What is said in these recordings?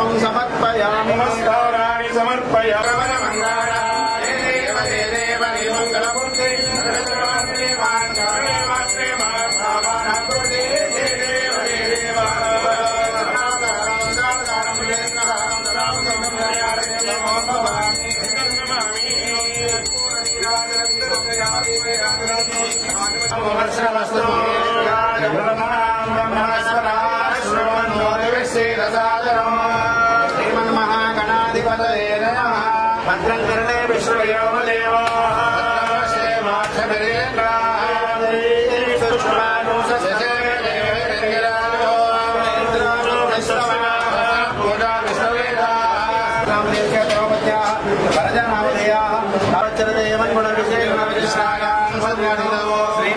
समर्पयामि नमस्काराणि समर्पयामि श्रीमन्महागणाधिपतये नमः। भद्रं कर्णे विश्वयोमदेवा श्री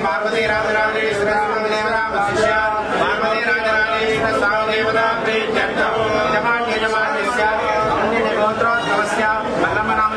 पार्वती राजराजेश्वर पार्वती राजराजेश्वर देवता गोत्रोत्सवस्य मल्लम्मनाम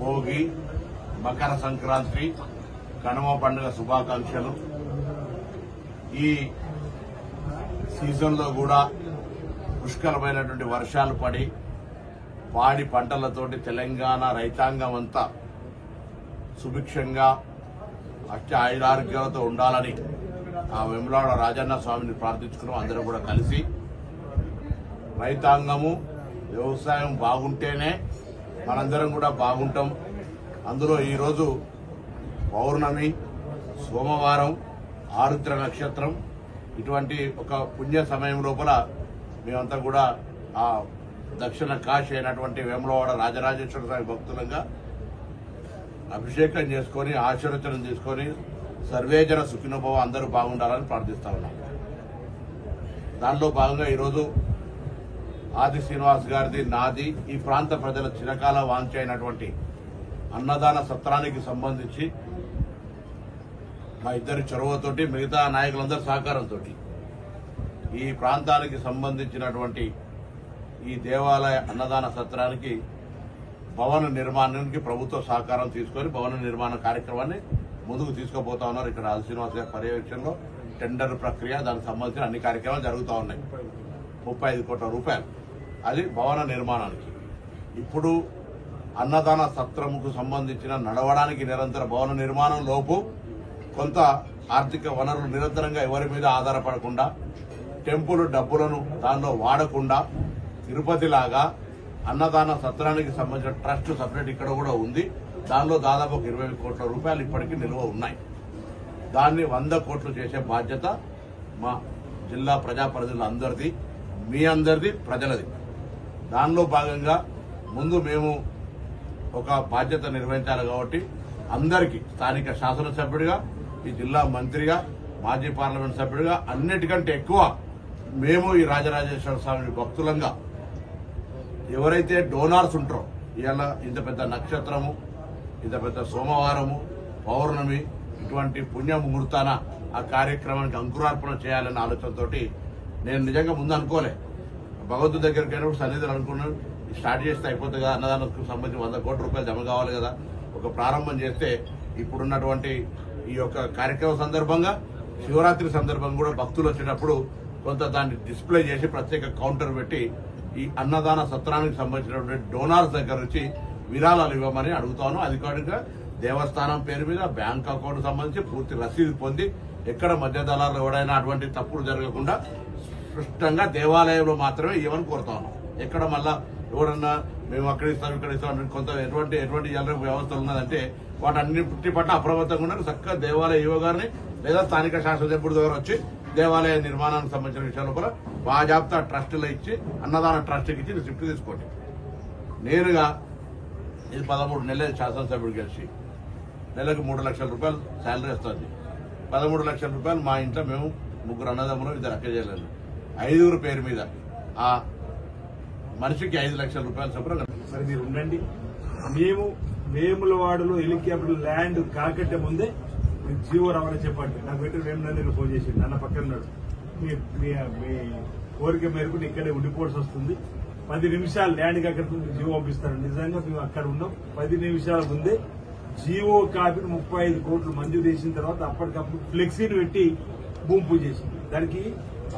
భోగి మకర సంక్రాంతి కనుమ పండుగ శుభాకాంక్షలు. ఈ సీజన్లో కూడా పుష్కలమైనటువంటి వర్షాలు పడి పాడి పంటలతోటి తెలంగాణ రైతాంగం అంతా సుభిక్షంగా అష్ట ఆయురారోగ్యాలతో ఉండాలని ఆ వేములవాడ రాజన్న స్వామిని ప్రార్థించుకున్నాం. అందరూ కూడా కలిసి రైతాంగము వ్యవసాయం బాగుంటేనే మనందరం కూడా బాగుంటాం. అందులో ఈరోజు పౌర్ణమి, సోమవారం, ఆరుద్ర నక్షత్రం, ఇటువంటి ఒక పుణ్య సమయం లోపల మేమంతా కూడా ఆ దక్షిణ కాశీ అయినటువంటి వేములవాడ రాజరాజేశ్వర స్వామి భక్తులంగా అభిషేకం చేసుకుని ఆశీర్వచనం తీసుకొని సర్వేజన సుఖినోభవ అందరూ బాగుండాలని ప్రార్థిస్తా ఉన్నాం. దానిలో భాగంగా ఈరోజు ఆది శ్రీనివాస్ గారిది, నాది, ఈ ప్రాంత ప్రజల చిరకాల వాంఛ అయినటువంటి అన్నదాన సత్రానికి సంబంధించి మా ఇద్దరి చొరవతోటి, మిగతా నాయకులందరి సహకారంతో ఈ ప్రాంతానికి సంబంధించినటువంటి ఈ దేవాలయ అన్నదాన సత్రానికి భవన నిర్మాణానికి ప్రభుత్వ సహకారం తీసుకొని భవన నిర్మాణ కార్యక్రమాన్ని ముందుకు తీసుకుపోతా ఉన్నారు. ఇక్కడ ఆల్ శ్రీనివాస్ గారి పర్యవేక్షణలో టెండర్ ప్రక్రియ, దానికి సంబంధించిన అన్ని కార్యక్రమాలు జరుగుతూ ఉన్నాయి. 35 కోట్ల రూపాయలు అది భవన నిర్మాణానికి. ఇప్పుడు అన్నదాన సత్రముకు సంబంధించిన నడవడానికి నిరంతర భవన నిర్మాణం లోపు కొంత ఆర్థిక వనరులు నిరంతరంగా ఎవరి మీద ఆధారపడకుండా టెంపుల్ డబ్బులను దానిలో వాడకుండా తిరుపతిలాగా అన్నదాన సత్రానికి సంబంధించిన ట్రస్ట్ సపరేట్ ఇక్కడ కూడా ఉంది. దానిలో దాదాపు 20 కోట్ల రూపాయలు ఇప్పటికీ నిల్వ ఉన్నాయి. దాన్ని 100 కోట్లు చేసే బాధ్యత మా జిల్లా ప్రజాప్రతినిధులందరిది, మీ అందరిది, ప్రజలది. దానిలో భాగంగా ముందు మేము ఒక బాధ్యత నిర్వహించాలి కాబట్టి అందరికీ స్థానిక శాసనసభ్యుడిగా, ఈ జిల్లా మంత్రిగా, మాజీ పార్లమెంట్ సభ్యుడిగా అన్నిటికంటే ఎక్కువ మేము ఈ రాజరాజేశ్వర స్వామి భక్తులంగా ఎవరైతే డోనార్స్ ఉంటారో, ఇవాళ ఇంత పెద్ద నక్షత్రము, ఇంత పెద్ద సోమవారము, పౌర్ణమి ఇటువంటి పుణ్య ముహూర్తాన ఆ కార్యక్రమానికి అంకురార్పణ చేయాలన్న ఆలోచనతో నేను నిజంగా ముందు అనుకోలే. భగవంతుడి దగ్గరికి అయినప్పుడు సన్నిధులు అనుకున్నాను, స్టార్ట్ చేస్తే అయిపోతుంది కదా, అన్నదానానికి సంబంధించి 100 కోట్ల రూపాయలు జమ కావాలి కదా, ఒక ప్రారంభం చేస్తే ఇప్పుడున్నటువంటి ఈ యొక్క కార్యక్రమం సందర్భంగా శివరాత్రి సందర్భంగా కూడా భక్తులు వచ్చేటప్పుడు కొంత దాన్ని డిస్ప్లే చేసి ప్రత్యేక కౌంటర్ పెట్టి ఈ అన్నదాన సత్రానికి సంబంధించినటువంటి డోనార్స్ దగ్గర నుంచి విరాళాలు ఇవ్వమని అడుగుతాను. అధికారికంగా దేవస్థానం పేరు మీద బ్యాంక్ అకౌంట్ సంబంధించి పూర్తి రసీదు పొంది ఎక్కడ మధ్య దళాలు ఎవడైనా అటువంటి తప్పులు జరగకుండా స్పష్టంగా దేవాలయంలో మాత్రమే ఇవ్వని కోరుతాను. ఎక్కడ మళ్ళా ఎవరన్నా మేము అక్కడ ఇస్తాం ఇక్కడ ఇస్తాం కొంత ఎటువంటి వ్యవస్థలు ఉన్నదంటే వాటన్నిటి పట్ల అప్రమత్తంగా ఉన్నారు. చక్కగా దేవాలయ యువ గారిని లేదా స్థానిక శాసనసభ్యుడి దగ్గర వచ్చి దేవాలయ నిర్మాణానికి సంబంధించిన విషయాల కూడా బాజాప్తా ట్రస్టులో ఇచ్చి అన్నదాన ట్రస్ట్కి ఇచ్చి రిసిప్ట్ తీసుకోండి. నేనుగా ఇది 13 నెలలు శాసనసభ్యుడు కలిసి నెలకు 3 లక్షల రూపాయలు శాలరీ వస్తుంది. 13 లక్షల రూపాయలు మా ఇంట్లో మేము 3 అన్నదమ్ములు 2 అక్క చేయలేదు, 5 పేరు మీద ఆ మనిషికి 5 లక్షల రూపాయలు చొప్పున. మరి మీరు ఉండండి, మేము వేములవాడలో హెలికాప్టర్ ల్యాండ్ కాకట్టే ముందే మీకు జీవో రావాలని చెప్పండి. నాకు పెట్టి వేమునందరిని ఫోన్ చేసి నన్న పక్కన ఉన్నాడు, మీ కోరిక మేరకు ఇక్కడే ఉండిపోవాల్సి వస్తుంది, 10 నిమిషాలు ల్యాండ్ కాకట్టు జీవో పంపిస్తారు. నిజంగా మేము అక్కడ ఉన్నాం. 10 నిమిషాల ముందే జీవో కాపీని 35 కోట్లు మంజూరు చేసిన తర్వాత అప్పటికప్పుడు ఫ్లెక్సీని పెట్టి భూమి పూజ చేసింది. దానికి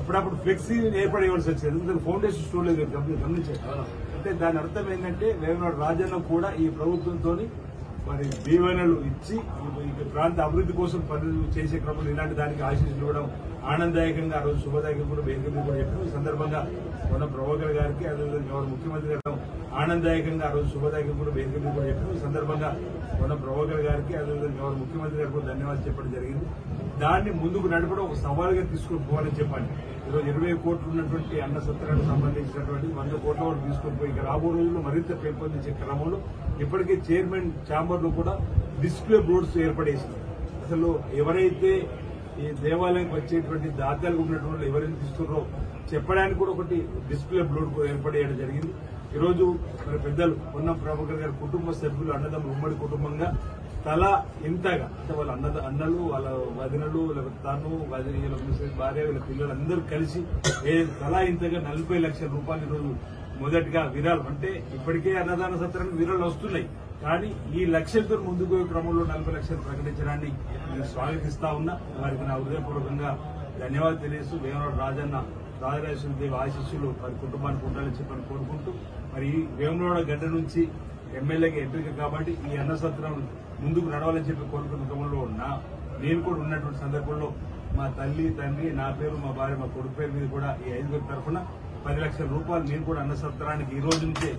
అప్పుడప్పుడు ఫ్లెక్సీ ఏర్పడేయవలసి వచ్చింది, ఎందుకంటే ఫౌండేషన్ స్టోర్ లేదు గమనించారు. అంటే దాని అర్థం ఏంటంటే వేమనాడు రాజన్న కూడా ఈ ప్రభుత్వంతో మరి దీవెనలు ఇచ్చి ఈ ప్రాంత అభివృద్ధి కోసం పనులు చేసే క్రమంలో ఇలాంటి దానికి ఆశీస్సులు ఇవ్వడం ఆనందదాయకంగా ఆ రోజు శుభదాయకంగా కూడా వేదిక కూడా చెప్పారు. ఈ సందర్భంగా మన ప్రభాకర్ గారికి అదేవిధంగా గౌరవ ముఖ్యమంత్రి గారు ఆనందదాయకంగా ఆ రోజు శుభదాయకంగా కూడా వేదిక కూడా చెప్పారు. ఈ సందర్భంగా మన ప్రభాకర్ గారికి అదేవిధంగా గౌరవ ముఖ్యమంత్రి గారికి కూడా ధన్యవాదాలు చెప్పడం జరిగింది. దాన్ని ముందుకు నడపడం ఒక సవాలుగా తీసుకుని పోవాలని చెప్పండి. ఈరోజు 20 కోట్లు ఉన్నటువంటి అన్న సత్రానికి సంబంధించినటువంటి 100 కోట్ల వరకు తీసుకుని పోయి ఇక రాబో రోజుల్లో మరింత పెంపొందించే క్రమంలో ఇప్పటికే చైర్మన్ ఛాంబర్ లో కూడా డిస్ప్లే బోర్డ్స్ ఏర్పడేసింది. అసలు ఎవరైతే ఈ దేవాలయానికి వచ్చేటువంటి దాతలు ఉన్నటువంటి ఎవరైనా తీసుకున్నారో చెప్పడానికి కూడా ఒకటి డిస్ప్లే బోర్డు ఏర్పడేయడం జరిగింది. ఈరోజు మరి పెద్దలు పొన్నం ప్రభాకర్ గారి కుటుంబ సభ్యులు అన్నదమ్ములు ఉమ్మడి కుటుంబంగా తల ఇంతగా అంటే వాళ్ళ అన్నలు వాళ్ళ వదినలు లేకపోతే తాను వదిన భార్య వీళ్ళ పిల్లలు అందరూ కలిసి తలా ఇంతగా 40 లక్షల రూపాయలు ఈరోజు మొదటిగా విరాళం. అంటే ఇప్పటికే అన్నదాన సత్రానికి విరాళాలు వస్తున్నాయి, కానీ ఈ లక్ష్యంతో ముందుకు పోయే క్రమంలో 40 లక్షలు ప్రకటించడాన్ని నేను స్వాగతిస్తా ఉన్నా. వారికి నా హృదయపూర్వకంగా ధన్యవాదాలు తెలియజేస్తూ వేమనాడు రాజన్న రాజరాజేశ్వర దేవి ఆశీస్సులు వారి కుటుంబానికి ఉండాలని చెప్పని కోరుకుంటూ మరి వేమనాడ గడ్డ నుంచి ఎమ్మెల్యేగా ఎంపిక కాబట్టి ఈ అన్న సత్రం ముందుకు నడవాలని చెప్పి కోరుకున్న క్రమంలో నేను కూడా ఉన్నటువంటి సందర్భంలో మా తల్లి తండ్రి నా పేరు మా భార్య మా కొడుకు పేరు మీద కూడా ఈ 5 తరఫున 10 లక్షల రూపాయలు నేను కూడా అన్న సత్రానికి ఈ రోజు నుంచే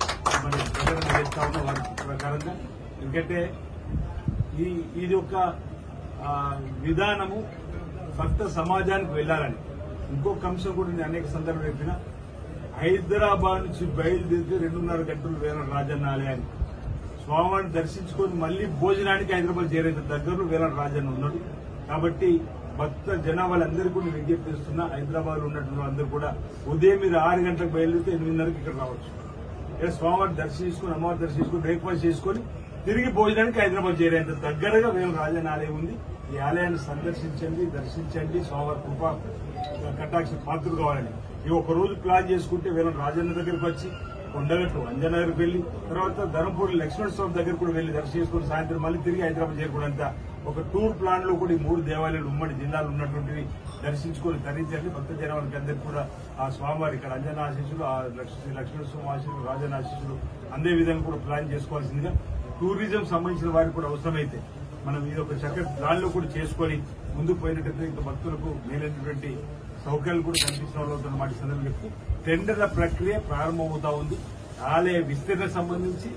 మరి ప్రకటన చేస్తా ఉన్నా వారి ప్రకారంగా. ఎందుకంటే ఇది ఒక విధానము భక్త సమాజానికి వెళ్లాలని. ఇంకొక అంశం కూడా నేను అనేక సందర్భాలు చెప్పిన, హైదరాబాద్ నుంచి బయలుదేరితే 2.5 గంటలు వేమనాడు రాజన్న ఆలయానికి స్వామివారిని దర్శించుకొని మళ్లీ భోజనానికి హైదరాబాద్ చేరేంత దగ్గరలో వేమనాడు రాజన్న ఉన్నాడు. కాబట్టి భక్త జనాభాలందరికీ కూడా విజ్ఞప్తి చేస్తున్నా, హైదరాబాద్ లో ఉన్నటువంటి అందరూ కూడా ఉదయం మీరు 6 గంటలకు బయలుదేరితే 8:30కి ఇక్కడ రావచ్చు. స్వామివారిని దర్శించుకుని అమ్మవారి దర్శించుకుని బ్రేక్ఫాస్ట్ చేసుకుని తిరిగి భోజనానికి హైదరాబాద్ చేరేంత దగ్గరగా వేమనాడు రాజన్న ఆలయం ఉంది. ఈ ఆలయాన్ని సందర్శించండి, దర్శించండి, స్వామివారి కృప కటాక్ష పాత్రలు కావాలని ఈ ఒక రోజు ప్లాన్ చేసుకుంటే వేమనాడు రాజన్న దగ్గరికి వచ్చి కొండగట్టు అంజనగర్కి వెళ్లి తర్వాత ధర్మపూడి లక్ష్మణ స్వామి దగ్గర కూడా వెళ్లి దర్శనం చేసుకుని సాయంత్రం మళ్ళీ తిరిగి హైదరాబాద్ చేరుకున్నంత ఒక టూర్ ప్లాన్ లో కూడా ఈ 3 దేవాలయాలు ఉమ్మడి జిల్లాలో ఉన్నటువంటివి దర్శించుకొని తరించండి. భక్త జనానికి అందరికీ కూడా ఆ స్వామివారి ఇక్కడ అంజన ఆశీస్సులు, ఆ లక్ష్మణ స్వామి ఆశీస్సులు, రాజన్న ఆశీస్సులు అందే విధంగా కూడా ప్లాన్ చేసుకోవాల్సిందిగా టూరిజం సంబంధించిన వారికి కూడా అవసరమైతే మనం ఇది ఒక చక్కటి ప్లాన్ లో కూడా చేసుకొని ముందుకు పోయినట్టయితే ఇంకా భక్తులకు మేలైనటువంటి సౌకర్యాలు కూడా కల్పించడం మాట సందర్భం చెప్తూ టెండర్ల ప్రక్రియ ప్రారంభమవుతా ఉంది. ఆలయ విస్తరణ సంబంధించి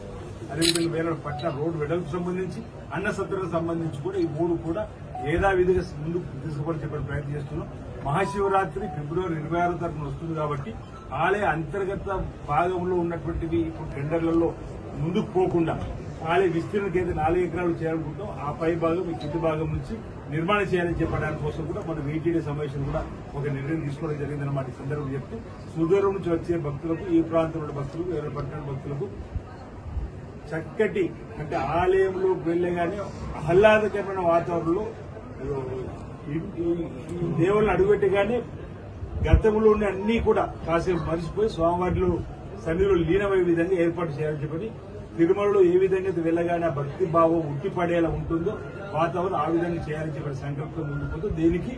అదేవిధంగా వేరే పట్ల రోడ్డు వెడల్పు సంబంధించి అన్న సత్రకు సంబంధించి కూడా ఈ 3 కూడా యథావిధిగా ముందుకు తీసుకుపోయి ప్రయత్నం చేస్తున్నాం. మహాశివరాత్రి ఫిబ్రవరి 26 తారీఖున వస్తుంది కాబట్టి ఆలయ అంతర్గత భాగంలో ఉన్నటువంటివి ఇప్పుడు టెండర్లలో ముందుకు పోకుండా ఆలయ విస్తీర్ణకి అయితే 4 ఎకరాలు చేయాలనుకుంటాం. ఆ పై భాగం ఈ కింది భాగం నుంచి నిర్మాణం చేయాలని చెప్పడానికి కోసం కూడా మన వీటీడీ సమావేశం కూడా ఒక నిర్ణయం తీసుకోవడం జరిగిందన్నమాట. ఈ సందర్భం చెప్తూ సుదూరం నుంచి వచ్చే భక్తులకు, ఈ ప్రాంతంలో భక్తులకు, వేరే పట్టణ భక్తులకు చక్కటి అంటే ఆలయంలో వెళ్లేగానే ఆహ్లాదకరమైన వాతావరణంలో ఈ దేవుళ్ళని అడుగుపెట్టగానే గతంలో ఉన్న అన్ని కూడా కాసేపు మరిచిపోయి స్వామివారిలో సన్నిధిలో లీనమయ్యే విధంగా ఏర్పాటు చేయాలని చెప్పని తిరుమలలో ఏ విధంగా వెళ్ళగానే భక్తి భావం ఉట్టిపడేలా ఉంటుందో వాతావరణం ఆ విధంగా చేయాలని చెప్పిన సంకల్పం ముందుకుంటూ దీనికి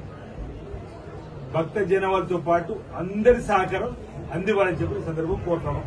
భక్త జనాలతో పాటు అందరి సహకారం అందివ్వాలని చెప్పిన సందర్భం కోరుతున్నాం.